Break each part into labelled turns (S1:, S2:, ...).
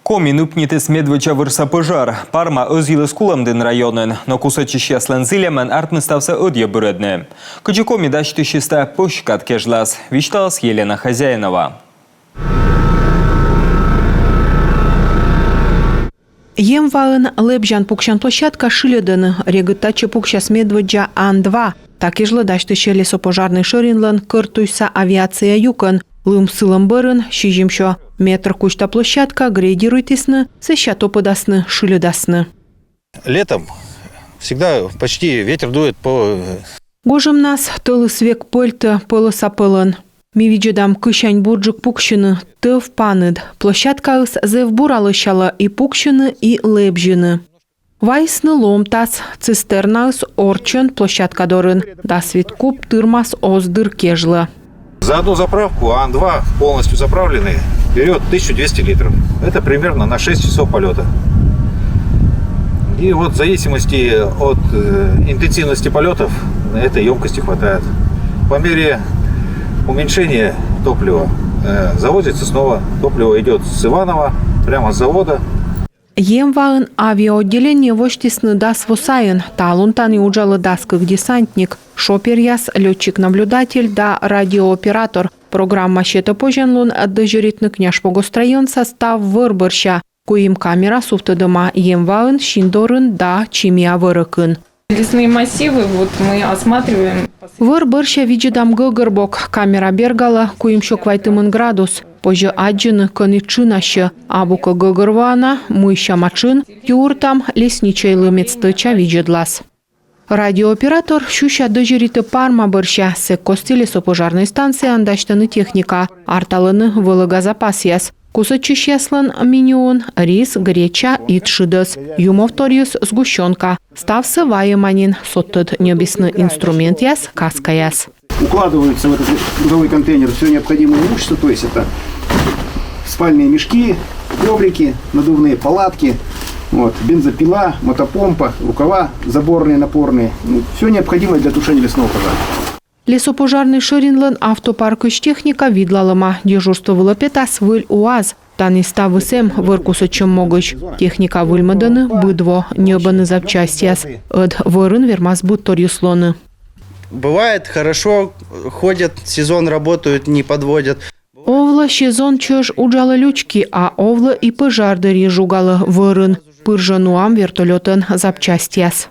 S1: Комин упнитес медвеча вырса пожар. Парма özйылы скуламдын районын, но кусачище сланзилемен артмыставса ödye бүредне. Кычы коми дачтышиста пощкат кежлас. Вишталас Елена Хозяинова.
S2: Емваын лепжан пукшан площадка шиледен, регытачы пукшас медведжа Ан-2. Такежлы дачтыше лесопожарный шыринлан кыртуйса авиация юкын. Лым сылым бырын, шижимшо. Метр кучта площадка грейдируйтесны, сыща топыдасны, шиледасны.
S3: Летом всегда почти ветер дует по...
S2: Гожым нас тылы свек пыльты пылыса пылын. Ми виджедам кышань бурджик пукшины, тыв паныд. Площадка ыс зев буралышала и пукшины, и лепжины. Вайсны ломтас, цистерна ыс орчын площадка дорын. Да светкуп тырмас оздыр кежлы.
S3: За одну заправку Ан-2 полностью заправленный берет 1200 литров. Это примерно на 6 часов полета. И вот в зависимости от интенсивности полетов этой емкости хватает. По мере уменьшения топлива завозится снова. Топливо идет с Иваново, прямо с завода.
S2: Емваын авиаотделение воштисны дас восайын, талунтан и уджалы даскых десантник, шоперяс, летчик-наблюдатель да радиооператор. Программа щета поженлун дежуритны княж погострайон состав вырбырща, куим камера суфтыдыма емваын, шиндорын да чимия вырыкын.
S4: Лесные массивы вот мы осматриваем.
S2: Вырбырща виджедам гыгырбок, камера бергала, куим щоквайтымын градус. Позже аджины конычынаще, абука гыгырвана, мыща мачын, юртам лесничай лымецтыча виджедлас. Радиооператор щуща дежуриты парма бырща, сек кости лесопожарной станции андаштаны техника, арталыны вылыгазапасияс. Кусачищеслан минион, рис, греча и тшидос, юмовториус сгущенка. Став сываеманин, соттыд небесный инструмент яс, каскаяс.
S5: Укладываются в этот грузовой контейнер все необходимое имущество, то есть это спальные мешки, коврики, надувные палатки, вот, бензопила, мотопомпа, рукава заборные, напорные. Все необходимое для тушения лесного пожара.
S2: Лесопожарный Шыринлан автопаркыш техника видлалыма. Дежурство вылапетас выль УАЗ. Тани ставысем выркусычым могыч. Техника выльмаданы быдво, небаны запчастяс. Эд вырын вермаз бутторюслоны.
S6: Бывает хорошо, ходят, сезон работают, не подводят.
S2: Овла сезон чöж уджалы лючки, а овла и пожардыри жугалы вырын. Пыржануам вертолетын запчастяс.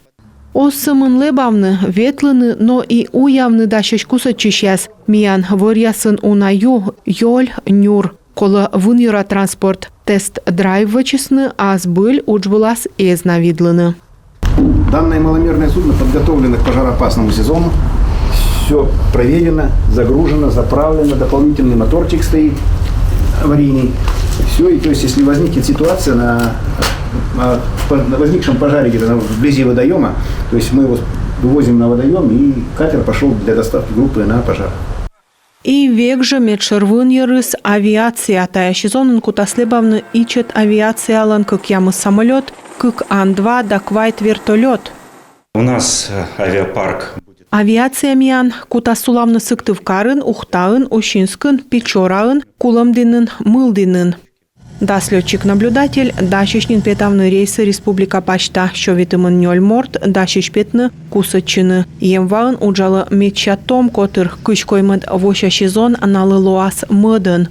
S2: Осымын лебавны, ветлыны, но и уявны дащыш кусачищяс. Миян вырясын унаю, ёль, нюр. Кола вынюра транспорт. Тест-драйв вычесны, а сбыль уджбылас эзна видлыны.
S5: Данное маломерное судно подготовлено к пожароопасному сезону. Все проверено, загружено, заправлено. Дополнительный моторчик стоит аварийный. Все, и то есть если возникнет ситуация на возникшем пожаре где-то вблизи водоема, то есть мы его вывозим на водоем, и катер пошел для доставки группы на пожар.
S2: И век же медшервын ярыс авиация, тая сезонын кутаслебавны ичет авиациялан, как ямы самолет, как Ан-2 да квайт вертолет.
S7: У нас авиапарк.
S2: Авиация миян кутасуламны сыктывкарын, ухтаын, ощинскын, печораын, куламдынын, мылдынын. Дас летчик-наблюдатель, дащишнин петавны рейсы Республика Пачта, щовитымын нёльморт, дащиш петны, кусачыны. Емваын уджалы медчатом, котыр кычкоймыд воща сезон налылуас мыдын.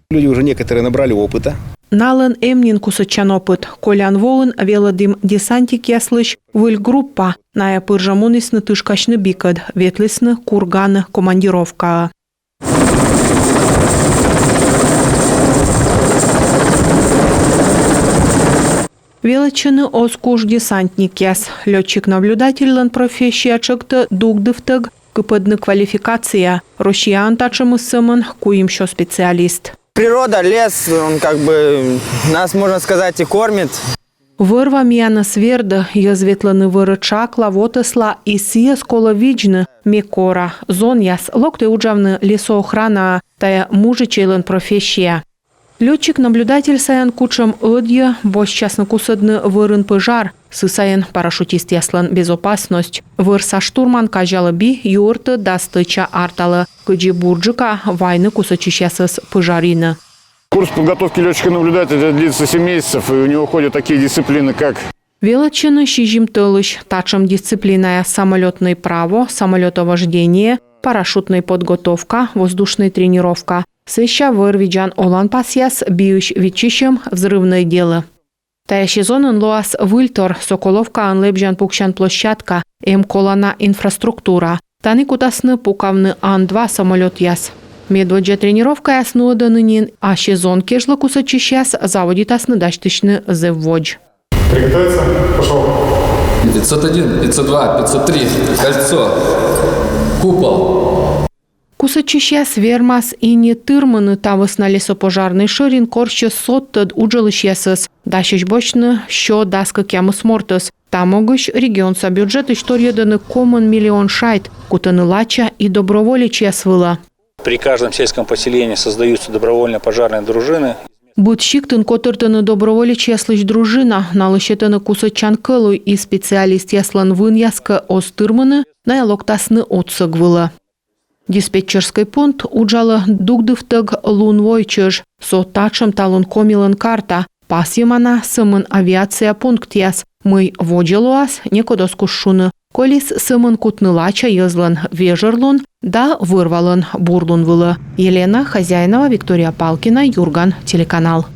S5: Люди уже некоторые набрали опыта.
S2: Налын эмнин кусачан опыт. Колян волын велодым десантик яслыш, выль группа. Ная пыржамунисны тышкачны бикад, ветлисны курганы командировка. Величины оскуш десантник яс. Летчик-наблюдатель лан профессия чыкты дугдывтыг, кыпыдны квалификация. Россиян тачымы сымын, куим шо специалист.
S6: Природа, лес, он как бы нас, можно сказать, и кормит.
S2: Вырва мияна сверда, язветланы вырычак, лавотесла и сия скола виджны, мекора, зон яс, локты уджавны лесоохрана, тая мужичейлан профессия. Летчик-наблюдатель саян кучам ödye, босчасно кусадны вырын пожар, сысаян парашютист яслан безопасность. Вырса штурман кажалы би юрты дастыча арталы, кыджи бурджика вайны кусачищасыз пожарины.
S8: Курс подготовки летчика-наблюдателя длится 7 месяцев, и у него ходят такие дисциплины, как
S2: Величины шижим тылыш, тачем дисциплина самолетное право, самолетовождение, парашютная подготовка, воздушная тренировка. Сыща вырвиджан олан пасьяс, биющ вичищем взрывное дело. Тая сезонын лоас выльтор, Соколовка анлебжан пукшан площадка, колана инфраструктура. Таны кутасны пукавны Ан-2 самолет яс. Медводжа тренировка ясны оданынин, а сезон кежлы кусачищас заводит асны даштышны зевводж.
S9: Приготовиться. Пошел.
S10: 501, 502, 503. Кольцо. Купол.
S2: Кусачищас вермас и не тырманы тавыс на лесопожарный ширин корще соттад уджалышьясыс. Дащищ бочны, що даска кямыс мортыс. Тамогыш регион со бюджет историяны комын миллион шайт, кутаны лача и доброволичья свыла.
S11: При каждом сельском поселении создаются добровольно пожарные дружины.
S2: Будщиктын котыртыны доброволич яслыч дружина, налышетыны кусачан кылу и специалист яслан вын яска остырмыны на ялоктасны отсык выла. Диспетчерский пункт уджалы дугдывтык лун войчыж, со тачым талын комилын карта, пас ямана сымын авиация пункт яс, мы воджилуас некодоску шуны, колис сымын кутнылача езлын вежерлун, да вырвалын бурлун вылы. Елена Хозяинова, Виктория Палкина, Юрган, телеканал.